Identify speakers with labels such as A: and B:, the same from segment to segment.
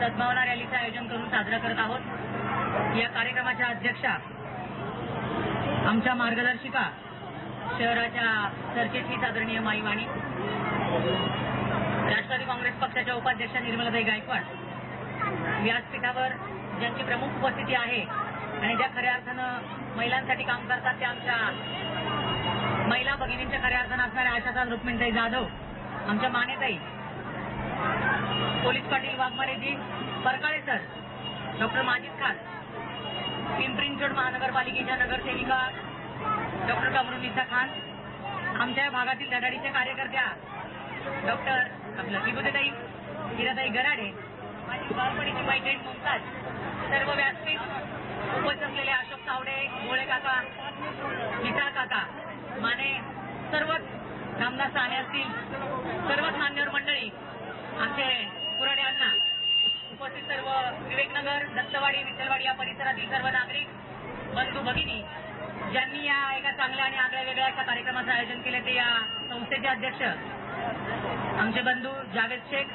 A: सद्भावना रॅलीचं आयोजन करून साजरा करत आहोत। या कार्यक्रमाच्या अध्यक्षा आमच्या मार्गदर्शिका शहराच्या सरचिटणीस आदरणीय माई वाणी, राष्ट्रवादी काँग्रेस पक्षाच्या उपाध्यक्षा निर्मलाताई गायकवाड, व्यासपीठावर ज्यांची प्रमुख उपस्थिती आहे आणि ज्या खऱ्या अर्थानं महिलांसाठी काम करतात त्या आमच्या महिला भगिनींच्या खऱ्या अर्थानं असणाऱ्या आशाताई रुक्मिणीताई जाधव, आमच्या मानेताई police Patil वाघमारेजी, परकाळे sir, doctor Majid Khan, Pimpri-Chinchwad महानगरपालिकेच्या नगरसेविका डॉक्टर कमरुनिसा खान, आमच्या भागातील धडाडीच्या कार्यकर्त्या डॉक्टर विभूतीताई हिराताई गराडे, माझी बालपणीची मैत्रीण मुमताज, सर्व व्यासपीठ उपस्थित असलेले अशोक तावडे, गोळे काका, विठाळ काका, माने, सर्वच रामदास साने असतील, सर्वच मान्यवर मंडळी, आमचे पुराडे अण्णा, उपस्थित सर्व विवेकनगर, दत्तवाडी, विठ्ठलवाडी या परिसरातील सर्व नागरिक बंधू भगिनी, ज्यांनी या एका चांगल्या आणि आगळ्या वेगळ्या अशा कार्यक्रमाचं आयोजन केले ते या संस्थेचे अध्यक्ष आमचे बंधू जावेद शेख,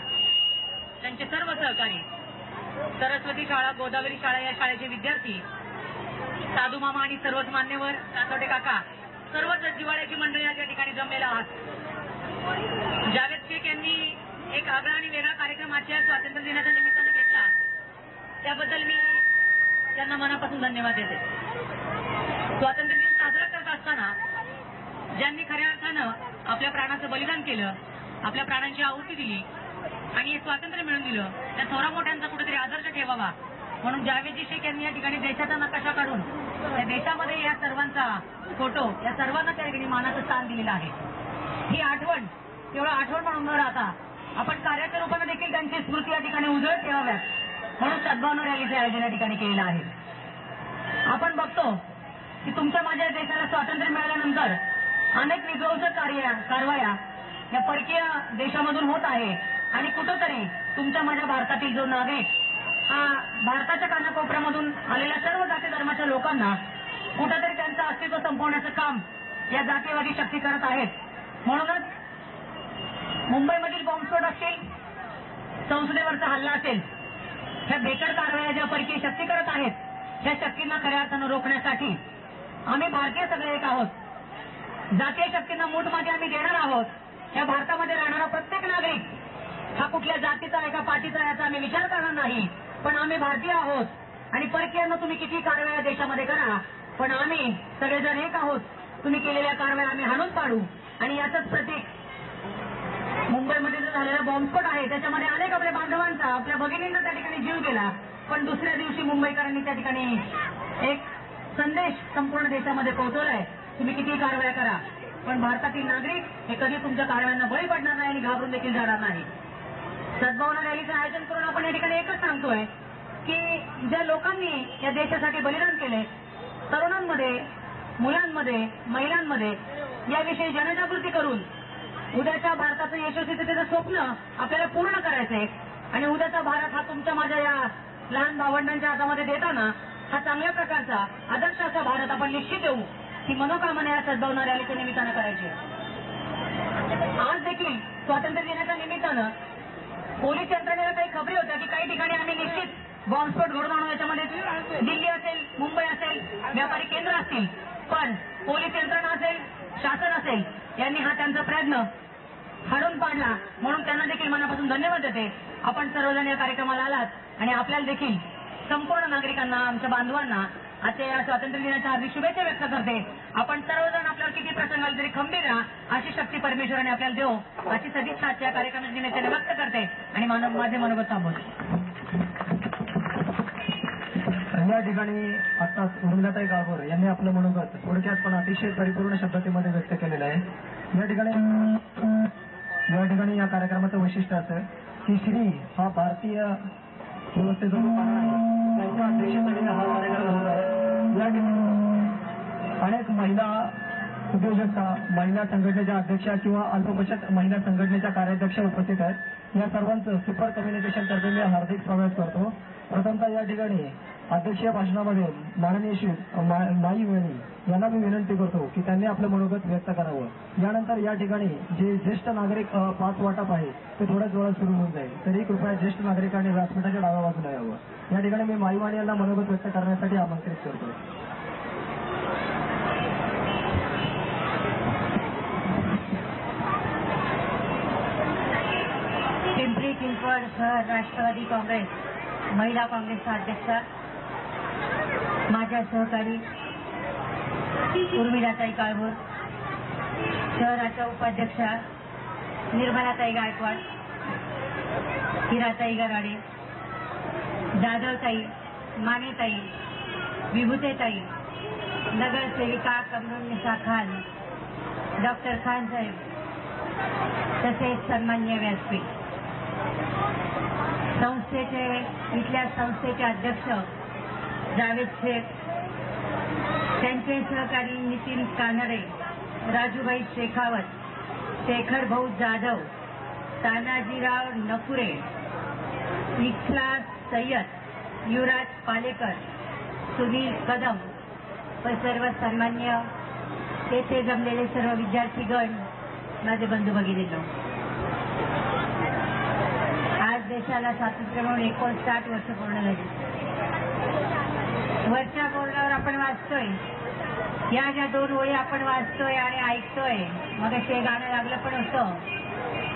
A: त्यांचे सर्व सहकारी, सरस्वती शाळा, गोदावरी शाळा या शाळेचे विद्यार्थी, साधू मामा आणि सर्वच मान्यवर, कातोडे काका, सर्वच जिव्हाळ्याची मंडळी या ठिकाणी जमलेला आहात। जावेद शेख यांनी एक आगळा आणि वेगळा कार्यक्रम आजच्या स्वातंत्र्य दिनाच्या निमित्ताने घेतला, त्याबद्दल मी त्यांना मनापासून धन्यवाद देते। स्वातंत्र्य दिन साजरा करत असताना ज्यांनी खऱ्या अर्थानं आपल्या प्राणाचं बलिदान केलं, आपल्या प्राणांची आहुती दिली आणि हे स्वातंत्र्य मिळवून दिलं, त्या थोरा मोठ्यांचा कुठेतरी आदर्श ठेवावा म्हणून जावेदजी शेख यांनी या ठिकाणी देशाचा नकाशा काढून त्या देशामध्ये या सर्वांचा फोटो, या सर्वांना त्या ठिकाणी मानाचं स्थान दिलेलं आहे। ही आठवण केवळ आठवण म्हणून न राहता आपण कार्याच्या रूपाने देखील त्यांची स्मृती या ठिकाणी उजळत ठेवाव्यात म्हणून सद्भावना रॅलीचे आयोजन या ठिकाणी केलेलं आहे। आपण बघतो की तुमच्या माझ्या देशाला स्वातंत्र्य मिळाल्यानंतर अनेक विध्वंसक कारवाया या परकीय देशामधून होत आहे आणि कुठंतरी तुमच्या माझ्या भारतातील जो नागरिक हा भारताच्या कानाकोपऱ्यामधून आलेल्या सर्व जाती धर्माच्या लोकांना कुठंतरी त्यांचं अस्तित्व संपवण्याचं काम या जातीवादी शक्ती करत आहेत। म्हणूनच मुंबईमधील बॉम्बस्फोट असतील, संसदेवरचा हल्ला असेल, ह्या बेकार कारवाया ज्या परकीय शक्ती करत आहेत, ह्या शक्तींना खऱ्या अर्थानं रोखण्यासाठी आम्ही भारतीय सगळे एक आहोत। जातीय शक्तींना मूठमध्ये आम्ही देणार आहोत। या भारतामध्ये राहणारा प्रत्येक नागरिक हा कुठल्या जातीचा आहे का पाटीचा याचा आम्ही विचार करणार नाही, पण आम्ही भारतीय आहोत आणि परकीयांना तुम्ही किती कारवाया देशामध्ये करा, पण आम्ही सगळेजण एक आहोत। तुम्ही केलेल्या कारवाया आम्ही हाणून पाडू आणि याचंच प्रतीक मुंबईमध्ये जो झालेला बॉम्बस्फोट आहे त्याच्यामध्ये अनेक आपल्या बांधवांचा, आपल्या भगिनींना त्या ठिकाणी जीव गेला, पण दुसऱ्या दिवशी मुंबईकरांनी त्या ठिकाणी एक संदेश संपूर्ण देशामध्ये पोहोचवलाय, तुम्ही किती कारवाया करा पण भारतातील नागरिक हे कधी तुमच्या कारवायांना बळी पडणार नाही आणि घाबरून देखील जाणार नाही। सद्भावना रॅलीचं आयोजन करून आपण या ठिकाणी एकच सांगतोय की ज्या लोकांनी या देशासाठी बलिदान केले, तरुणांमध्ये, मुलांमध्ये, महिलांमध्ये याविषयी जनजागृती करून उद्याच्या भारताचं यशस्वीतेचं स्वप्न आपल्याला पूर्ण करायचंय आणि उद्याचा भारत हा तुमच्या माझ्या या लहान भावंडांच्या हातामध्ये देताना हा चांगल्या प्रकारचा आदर्श असा भारत आपण निश्चित देऊ ही मनोकामना या सद्भावना रॅलीच्या निमित्तानं करायची। आज देखील स्वातंत्र्य दिनाच्या निमित्तानं पोलीस यंत्रणेला काही खबरी होत्या की काही ठिकाणी आम्ही निश्चित बॉम्बस्फोट घडवून आणू, याच्यामध्ये दिल्ली असेल, मुंबई असेल, व्यापारी केंद्र असतील, पण पोलीस यंत्रणा असेल, शासन असेल, यांनी हा त्यांचा प्रयत्न हाणून पाडला म्हणून त्यांना देखील मनापासून धन्यवाद देते। आपण सर्वजण या कार्यक्रमाला आलात आणि आपल्याला देखील संपूर्ण नागरिकांना, आमच्या बांधवांना आजच्या या स्वातंत्र्य दिनाच्या हार्दिक शुभेच्छा व्यक्त करते। आपण सर्वजण आपल्याला किती प्रसंग आले तरी खंबीर राहा अशी शक्ती परमेश्वराने आपल्याला देऊ अशी सदिच्छा आजच्या या कार्यक्रमाच्या निमित्ताने व्यक्त करते आणि माझे मनोगत थांबवते।
B: या ठिकाणी आता उर्मिलाताई गाभोर यांनी आपलं मनोगत थोडक्यात पण अतिशय परिपूर्ण शब्दामध्ये व्यक्त केलेलं आहे। या ठिकाणी या कार्यक्रमाचं वैशिष्ट्य असं की श्री हा भारतीय व्यवस्थेचा जो पाया आहे त्यांच्या अध्यक्षतेने हा कार्यक्रम होत आहे। या ठिकाणी अनेक महिला उद्योजकता, महिला संघटनेच्या अध्यक्षा किंवा अल्पबचत महिला संघटनेच्या कार्याध्यक्ष उपस्थित आहेत। या सर्वांचं सुपर कम्युनिकेशन तर्फे मी हार्दिक स्वागत करतो। प्रथमतः या ठिकाणी अध्यक्षीय भाषणामध्ये माननीय श्री माई वाणी यांना मी विनंती करतो की त्यांनी आपलं मनोगत व्यक्त करावं। यानंतर या ठिकाणी जे ज्येष्ठ नागरिक 5 वाटप आहे ते थोड्याच वेळात सुरू होऊन जाईल, तरी कृपया ज्येष्ठ नागरिकांनी व्यासपीठाच्या डाव्या बाजूला यावं। या ठिकाणी मी माईवाणी यांना मनोगत व्यक्त करण्यासाठी आमंत्रित करतो।
A: पिंपरी चिंचवड शहर राष्ट्रवादी काँग्रेस महिला काँग्रेसच्या अध्यक्षा, माझ्या सहकारी उर्मिलाताई काळभोर, शहराच्या उपाध्यक्षा निर्मलाताई गायकवाड, हिराताई गराडे, जाधवताई, मानेताई, विभूतेताई, नगरसेविका कमरुन्निसा खान, डॉक्टर खान साहेब, तसेच सन्माननीय व्यासपीठ, इथल्या संस्थेचे अध्यक्ष जावेद शेख, त्यांचे सहकारी नितीन कानडे, राजूभाई शेखावत, शेखर भाऊ जाधव, तानाजीराव नकुरे, इख्लास सय्यद, युवराज पालेकर, सुनील कदम व सर्व सन्मान्य तेथे जमलेले सर्व विद्यार्थीगण, माझे बंधू भगिनींनो, आज देशाला स्वातंत्र्य मिळून 59 वर्ष पूर्ण झाली। वरच्या बोर्डावर आपण वाचतोय, या ज्या 2 ओळी आपण वाचतोय आणि ऐकतोय, मग ते गाणं लागलं पण होतं,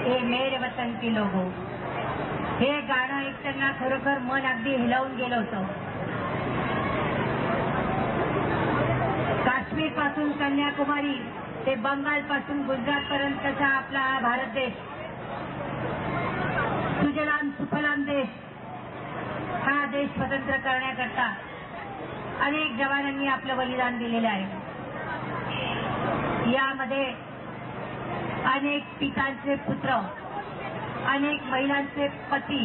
A: ए मेरे वतन की लोगो, हे गाणं ऐकताना खरोखर मन अगदी हिलावून गेलं होतं। काश्मीर पासून कन्याकुमारी ते बंगाल पासून गुजरात पर्यंतचा आपला हा भारत देश, सुजलाम सुफलाम देश, हा देश स्वतंत्र करण्याकरता अनेक जवानांनी आपलं बलिदान दिलेलं आहे। यामध्ये अनेक पितांचे पुत्र, अनेक महिलांचे पती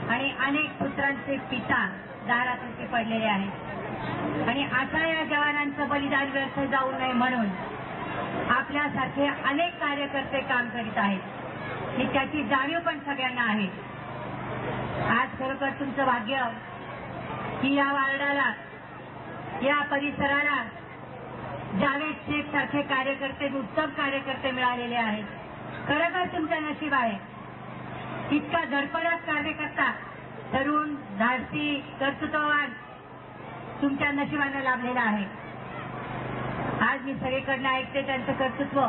A: आणि अनेक पुत्रांचे पिता दारात पडलेले आहेत आणि अशा या जवानांचं बलिदान व्यर्थ जाऊ नये म्हणून आपल्यासारखे अनेक कार्यकर्ते काम करीत आहेत। ही त्याची जाणीव पण सगळ्यांना आहे। आज खरोखर तुमचं भाग्य की या वार्डाला, या परिसराला जावेद शेख सारखे कार्यकर्ते, उत्तम कार्यकर्ते मिळालेले आहेत। खरोखर तुमचं नशीब आहे। इतका धडपडत कार्यकर्ता, तरुण, धाडसी, कर्तृत्ववान तुमच्या नशिबाने लाभलेला आहे। आज मी सगळीकडनं ऐकते त्यांचं कर्तृत्व,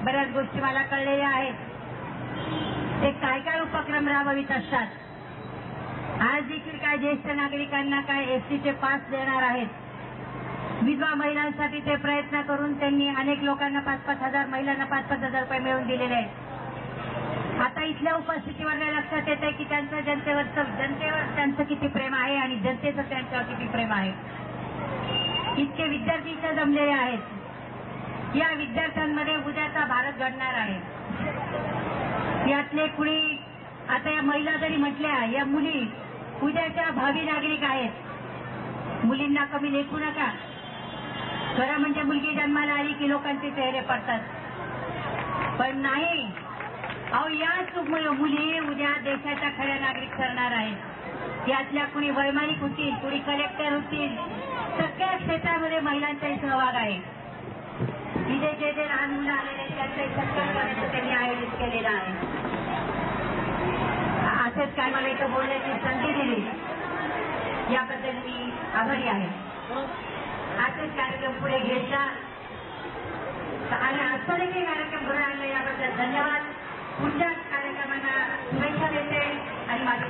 A: बऱ्याच गोष्टी मला कळलेल्या आहेत। ते काय काय उपक्रम राबवित असतात। आज देखील काय ज्येष्ठ नागरिकांना काय एसटीचे पास देणार आहेत, विधवा महिलांसाठी ते प्रयत्न करून त्यांनी अनेक लोकांना 5-5 हजार, महिलांना 5-5 हजार रुपये मिळवून दिलेले आहेत। आता इथल्या उपस्थितीवर लक्षात येते की जनतेवर त्यांचं किती प्रेम आहे आणि जनतेचं त्यांच्यावर किती प्रेम आहे। इतके विद्यार्थी इथे जमलेले आहेत। या विद्यार्थ्यांमध्ये उद्याचा भारत घडणार आहे। यातले कुणी, आता या महिला जरी म्हटल्या, या मुली उद्याच्या भावी नागरिक आहेत। मुलींना कमी लेखू नका। खरं म्हणजे मुलगी जन्माला आली की लोकांचे चेहरे पडतात, पण नाही, अहो याच मुली उद्या देशाच्या खऱ्या नागरिक ठरणार आहेत। यातल्या कुणी वैमानिक होतील, कुणी कलेक्टर होतील, सगळ्या क्षेत्रामध्ये महिलांचाही सहभाग आहे। इथे जे लहान मुलं आलेले त्यांचाही सत्कार करण्याचं त्यांनी आयोजित केलेलं आहे। असंच काय मला इथं बोलण्याची संधी दिली याबद्दल मी आभारी आहे। असेच कार्यक्रम पुढे घेतला आणि असं देखील कार्यक्रम घडून आणला याबद्दल धन्यवाद। पुढच्या कार्यक्रमांना शुभेच्छा देते आणि माझे